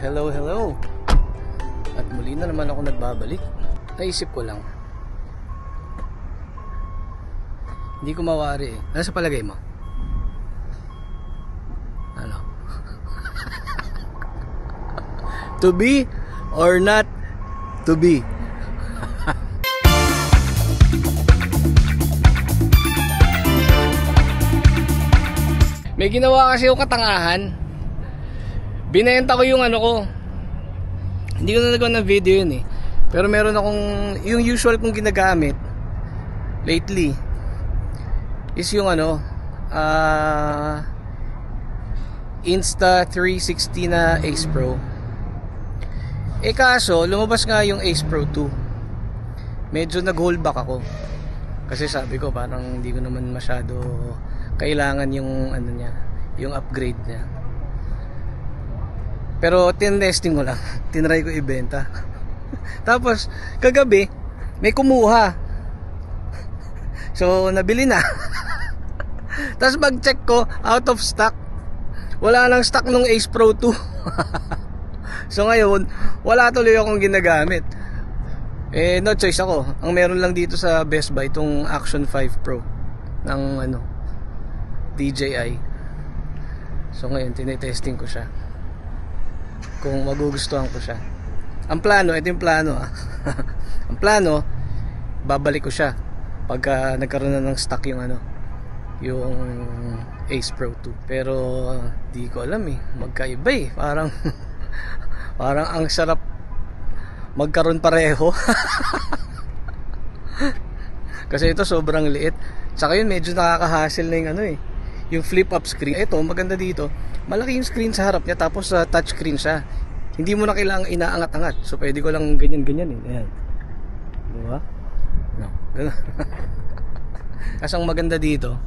Hello, hello. At muli na naman ako nagbabalik. Naisip ko lang, hindi ko mawari eh. Ano sa palagay mo? Ano? To be or not to be? May ginawa kasi yung katangahan. Binenta ko yung ano ko. Hindi ko na nagawa ng video yun eh. Pero meron akong, yung usual kong ginagamit lately is yung ano, Insta360 na Ace Pro. Eh kaso, lumabas nga yung Ace Pro 2. Medyo nag-hold back ako. Kasi sabi ko parang hindi ko naman masyado kailangan yung ano niya, yung upgrade niya. Pero tin-testing ko lang, tinry ko ibenta. Tapos kagabi may kumuha. So nabili na. Tapos mag-check ko, out of stock. Wala nang stock nung Ace Pro 2. So ngayon, wala tuloy akong ginagamit. Eh no choice ako. Ang meron lang dito sa Best Buy tong Action 5 Pro ng ano, DJI. So ngayon tinetesting ko siya kung magugustuhan ko siya. Ang plano, ito yung plano ang plano, babalik ko siya pagka nagkaroon na ng stock yung ano, yung Ace Pro 2. Pero di ko alam eh, magkaiba eh. Parang parang ang sarap magkaroon pareho. Kasi ito sobrang liit. Saka yun medyo nakaka-hassle na yung ano eh, yung flip up screen. Ito maganda dito, malaki yung screen sa harap niya, tapos touch screen siya. Hindi mo na kailangang inaangat-angat. So pwede ko lang ganyan-ganyan eh. Ayan. Diba? No. Kasi ang maganda dito,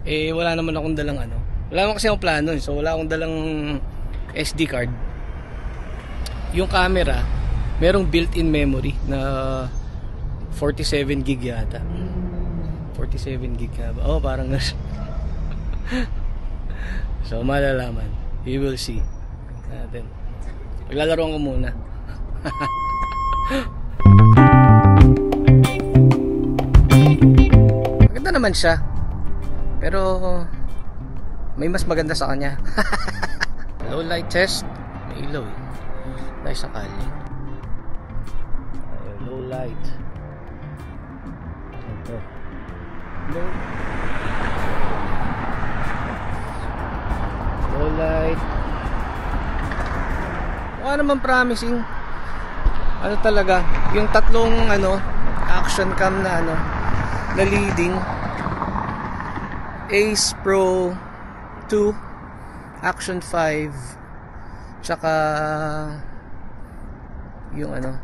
eh wala naman akong dalang ano. Wala naman kasi akong plano eh. So wala akong dalang SD card. Yung camera, merong built-in memory na 47 gig yata. 47 gig ka ba? Oh, parang so malalaman. You will see natin. Maglalaroan ko muna. Maganda naman siya, pero may mas maganda sa kanya. Low light test. May ilaw eh, dahil sa kali. Low light. Ito. Low light. Mukha naman promising. Ano talaga, yung tatlong ano, action cam na ano, na leading, Ace Pro 2, Action 5, tsaka yung ano,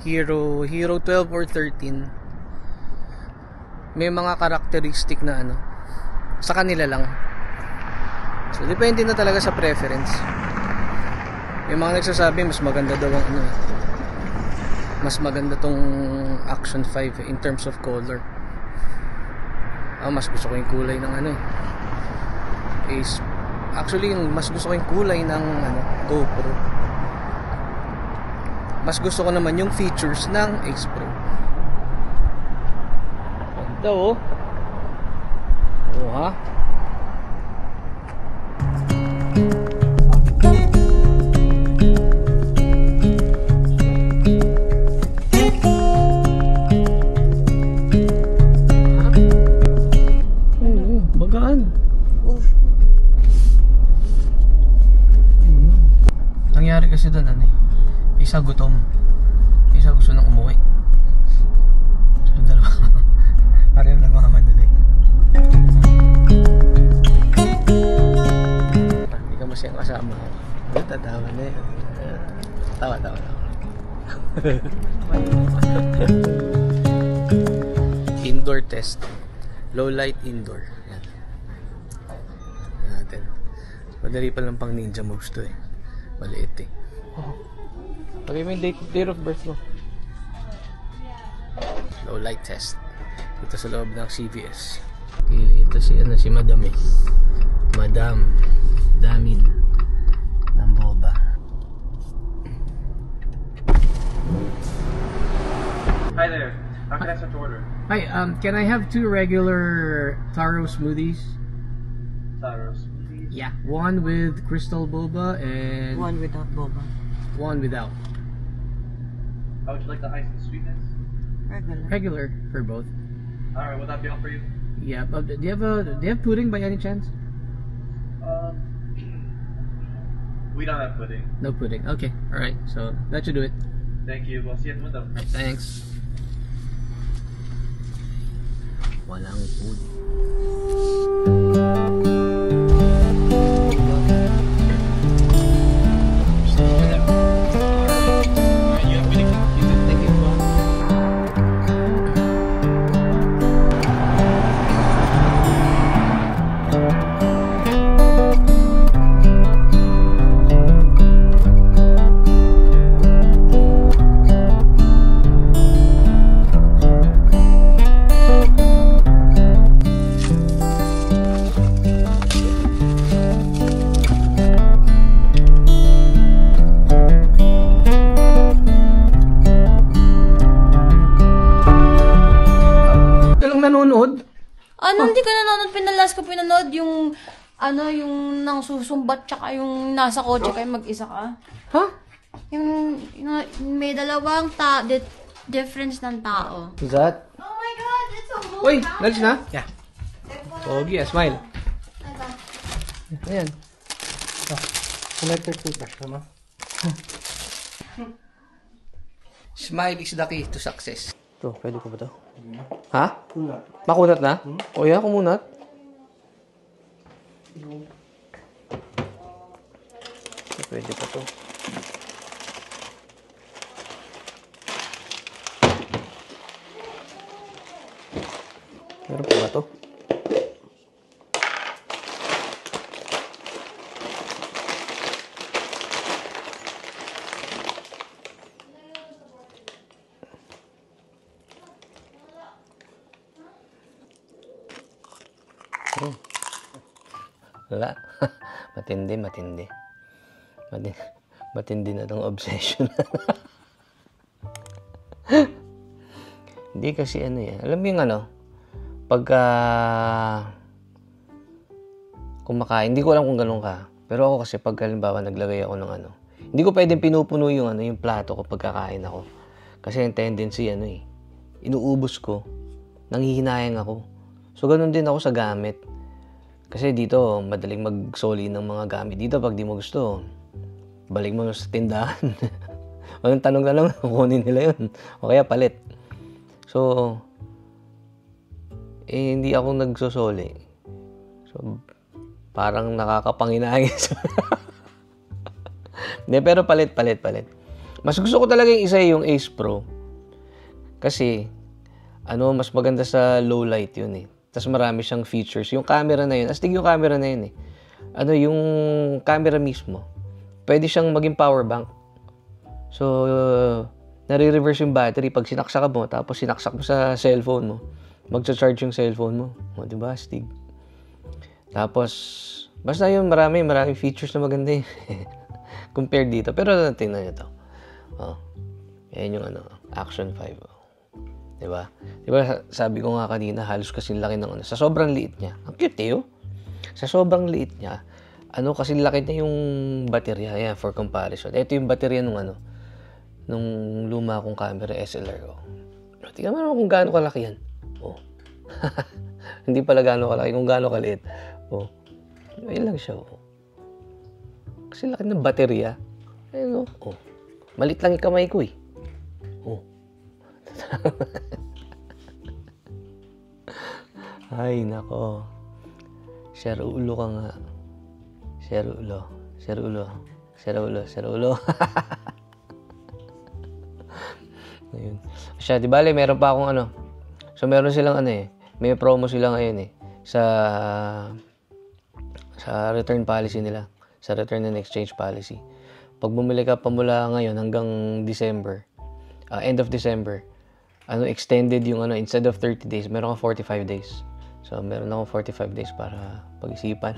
Hero 12 or 13. May mga karakteristik na ano, sa kanila lang. So depende na talaga sa preference. May mga nagsasabi mas maganda daw ang ano, mas maganda tong Action 5 in terms of color. Mas gusto ko yung kulay ng ano eh, Ace. Actually yung mas gusto ko yung kulay ng ano, GoPro. Mas gusto ko naman yung features ng Ace Pro. Ganda oh. Oh ha. Bagaan. Nangyari kasi doon ano eh, isa gutom, isa gusto nang umuwi. So dalawa parang nagmamadali. Hindi ka masayang kasama. Tatawa na eh. Tawa. Indoor test. Low light indoor. Yan. Natin. Madali pa lang pang ninja moves to eh. Maliit eh. Pagay mo yung date of birth mo. Low light test. Ito sa loob ng CVS. Ito si ano, si Madam eh. Madam Damin ng Boba. Hi there. How can I start to order? Hi, can I have 2 regular taro smoothies? Taro smoothies. Yeah, 1 with crystal boba and 1 without boba. 1 without. How would you like the ice and sweetness? Regular. Regular for both. Alright, will that be all for you? Yeah, but do you have pudding by any chance? We don't have pudding. No pudding. Okay, all right. So that should do it. Thank you. We'll see you at the window. Right, thanks. Walang pudding. Nanonood? Ano, hindi ko nanonood. Pinalas ko pinanood yung, yung nang susumbat tsaka yung nasa kotse kayo mag-isa ka. Ha? Yung may dalawang difference ng tao. Who's that? Oh my God, it's a whole Uy, nalis na? Yeah. Pogi, smile. Ayan. Electric toothbrush naman. Smile is the key to success. Ito, pwede ko ba ito? Ha? Kunat. Makunat na? O yeah, kumunat. Pwede pa to. Meron pa ba to? Wala. Matindi. Matindi na tong obsession. Hindi kasi alam mo yung pagka kumakain, hindi ko alam kung ganun ka. Pero ako kasi pag halimbawa naglagay ako ng hindi ko pwedeng pinupuno yung yung plato ko pagkakain ako. Kasi yung tendency inuubos ko, nanghihinayang ako. So ganun din ako sa gamit. Kasi dito, madaling magsoli ng mga gamit. Dito, pag di mo gusto, balik mo sa tindahan. Walang tanong na lang, kukunin nila yun. O kaya palit. So, hindi ako nagsosoli. So, parang nakakapanginangis. Hindi, pero palit. Mas gusto ko talaga yung isa yung Ace Pro. Kasi, mas maganda sa low light yun Tapos marami siyang features. Yung camera na yun, astig yung camera na yun yung camera mismo, pwede siyang maging power bank. So, nare-reverse yung battery pag sinaksak mo, tapos sinaksak mo sa cellphone mo. Magcha-charge yung cellphone mo. O, diba? Astig. Tapos, basta yun, marami features na maganda compared dito. Pero tingnan nyo to. Yan yung Action 5. Diba? Sabi ko nga kanina, halos kasing laki ng sa sobrang liit niya. Ang cute Sa sobrang liit niya, kasing laki na yung baterya. Ayan, for comparison. Ito yung baterya nung luma kong camera SLR ko. Tingnan mo naman kung gaano kalaki yan. Hindi pala gaano kalaki, kung gaano kaliit. Ayun lang siya. Kasi laki ng baterya. Ayun malit lang yung kamay ko Ay, nako. Share ulo ka nga. Share ulo. Ayun. Siya, di bale, meron pa akong So, meron silang may promo sila ngayon sa return policy nila. Sa return and exchange policy. Pag bumili ka pa mula ngayon hanggang December, end of December, extended yung instead of 30 days, meron kang 45 days. So, meron akong 45 days para pag-isipan.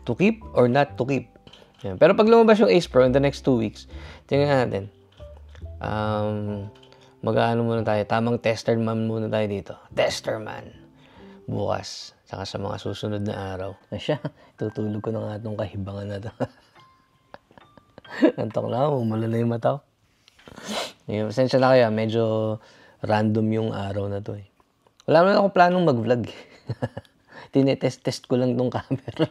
To keep or not to keep. Yan. Pero pag lumabas yung Ace Pro in the next 2 weeks, tingnan natin. Mag-ano muna tayo, tamang tester man muna tayo dito. Tester man. Bukas, saka sa mga susunod na araw. Asya, tutulog ko na nga itong kahibangan na to. Antok na ako, umula na yung mata ko. Pasensya na kaya, medyo random yung araw na to eh. Wala naman akong planong mag-vlog. Tinetest-test ko lang tong camera.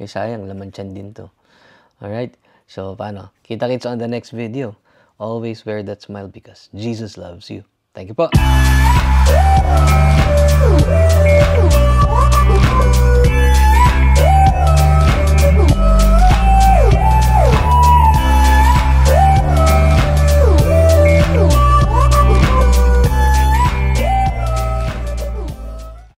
Sayang, laman tiyan din to. Alright, so paano? Kita-kits on the next video. Always wear that smile because Jesus loves you. Thank you po.